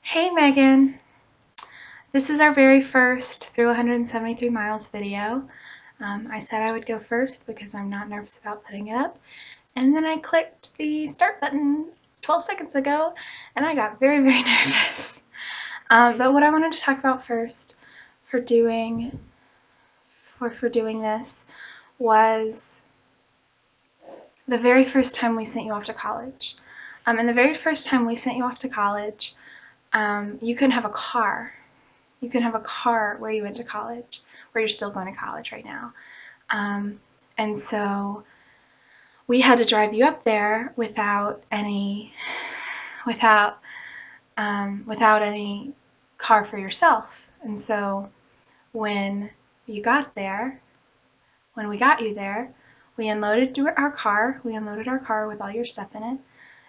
Hey Megan, this is our very first Through 173 Miles video. I said I would go first because I'm not nervous about putting it up, and then I clicked the start button 12 seconds ago and I got very, very nervous. But what I wanted to talk about first for doing this was the very first time we sent you off to college. And the very first time we sent you off to college, you couldn't have a car. You can have a car where you went to college, where you're still going to college right now. And so we had to drive you up there without any car for yourself. And so when we got you there, we unloaded our car. We unloaded our car with all your stuff in it,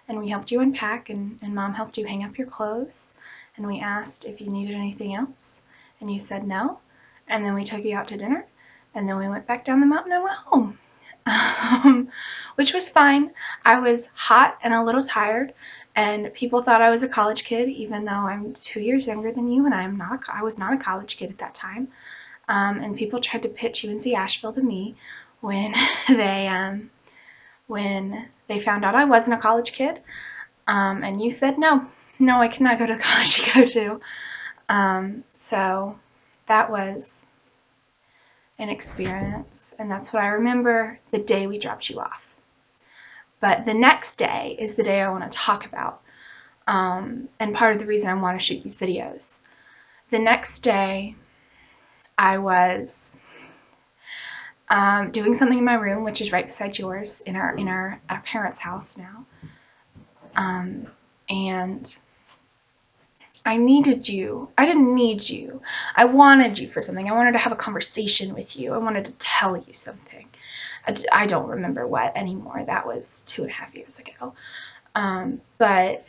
and we helped you unpack, and Mom helped you hang up your clothes, and we asked if you needed anything else, and you said no, and then we took you out to dinner, and then we went back down the mountain and went home, which was fine. I was hot and a little tired, and people thought I was a college kid, even though I'm 2 years younger than you, and I was not a college kid at that time. And people tried to pitch UNC Asheville to me when they found out I wasn't a college kid, and you said no, I cannot go to the college you go to. So that was an experience, and that's what I remember the day we dropped you off. But the next day is the day I want to talk about, and part of the reason I want to shoot these videos. The next day, I was doing something in my room, which is right beside yours, in our parents' house now. And I needed you. I didn't need you. I wanted you for something. I wanted to have a conversation with you. I wanted to tell you something. I don't remember what anymore. That was 2.5 years ago. But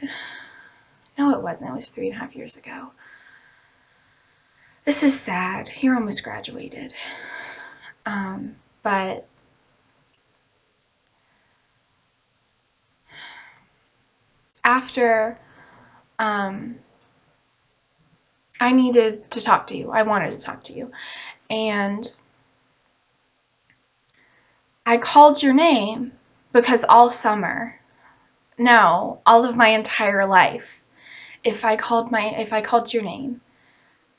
no, it wasn't. It was 3.5 years ago. This is sad. You're almost graduated. But after I needed to talk to you. I wanted to talk to you. And I called your name because all summer, no, all of my entire life, if I called your name,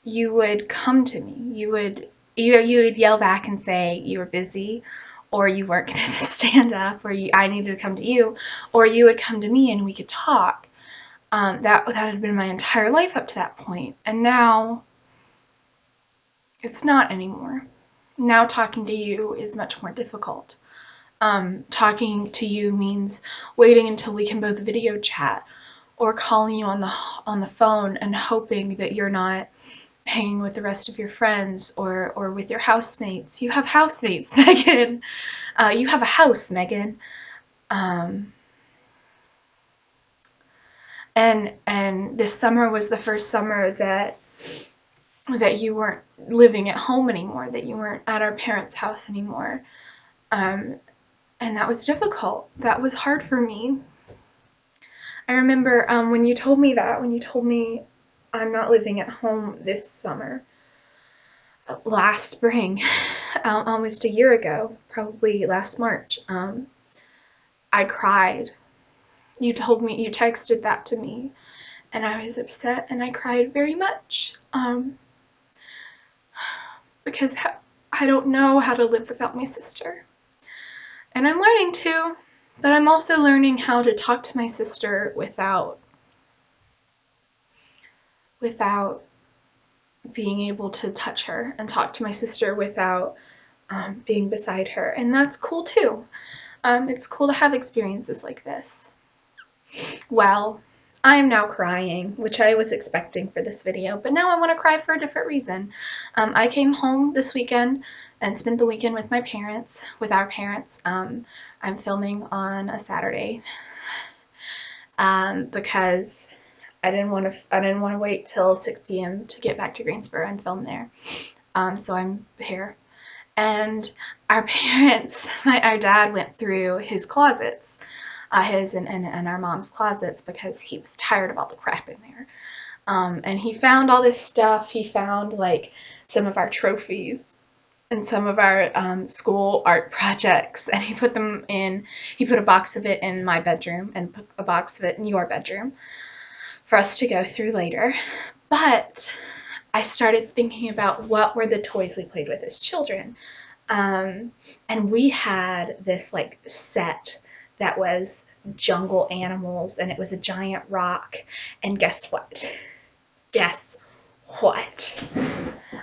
you would come to me. You would yell back and say you were busy, or you weren't going to stand up, or I needed to come to you, or you would come to me and we could talk. That had been my entire life up to that point, and now it's not anymore. Now talking to you is much more difficult. Talking to you means waiting until we can both video chat, or calling you on the phone and hoping that you're not hanging with the rest of your friends or with your housemates. You have housemates, Megan. You have a house, Megan. And this summer was the first summer that you weren't living at home anymore, that you weren't at our parents' house anymore. And that was difficult. That was hard for me. I remember when you told me I'm not living at home this summer, last spring, almost a year ago, probably last March, I cried. You texted that to me, and I was upset, and I cried very much, because I don't know how to live without my sister. And I'm learning to, but I'm also learning how to talk to my sister without being able to touch her, and talk to my sister without being beside her. And that's cool too. It's cool to have experiences like this. Well, I am now crying, which I was expecting for this video, but now I want to cry for a different reason. I came home this weekend and spent the weekend with my parents, with our parents. I'm filming on a Saturday because I didn't want to wait till 6 p.m. to get back to Greensboro and film there. So I'm here. And our parents, our dad went through his closets, his and our mom's closets, because he was tired of all the crap in there. And he found all this stuff. He found like some of our trophies and some of our school art projects, and he put a box of it in my bedroom and put a box of it in your bedroom for us to go through later. But I started thinking about what were the toys we played with as children. And we had this like set that was jungle animals, and it was a giant rock. And guess what? Guess what?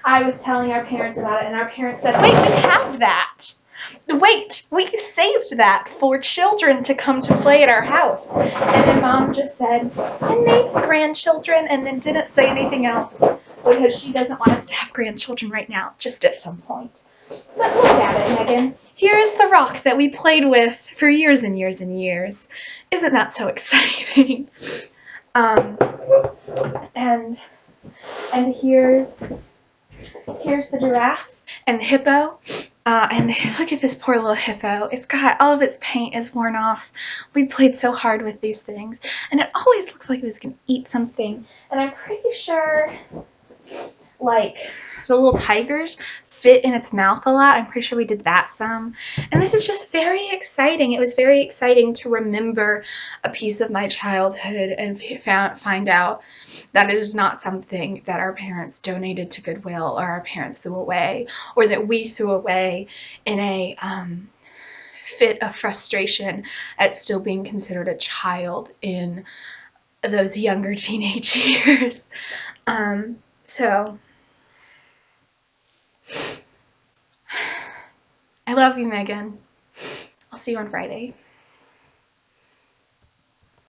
I was telling our parents about it, and our parents said, wait, we have that. Wait, we saved that for children to come to play at our house. And then Mom just said, and maybe grandchildren, and then didn't say anything else because she doesn't want us to have grandchildren right now, just at some point. But look at it, Megan. Here is the rock that we played with for years and years and years. Isn't that so exciting? And here's the giraffe and the hippo. And look at this poor little hippo. It's got all of its paint is worn off. We played so hard with these things. And it always looks like it was going to eat something. And I'm pretty sure, like, the little tigers fit in its mouth a lot. I'm pretty sure we did that some. And this is just very exciting. It was very exciting to remember a piece of my childhood and find out that it is not something that our parents donated to Goodwill or our parents threw away, or that we threw away in a fit of frustration at still being considered a child in those younger teenage years. So I love you, Megan. I'll see you on Friday.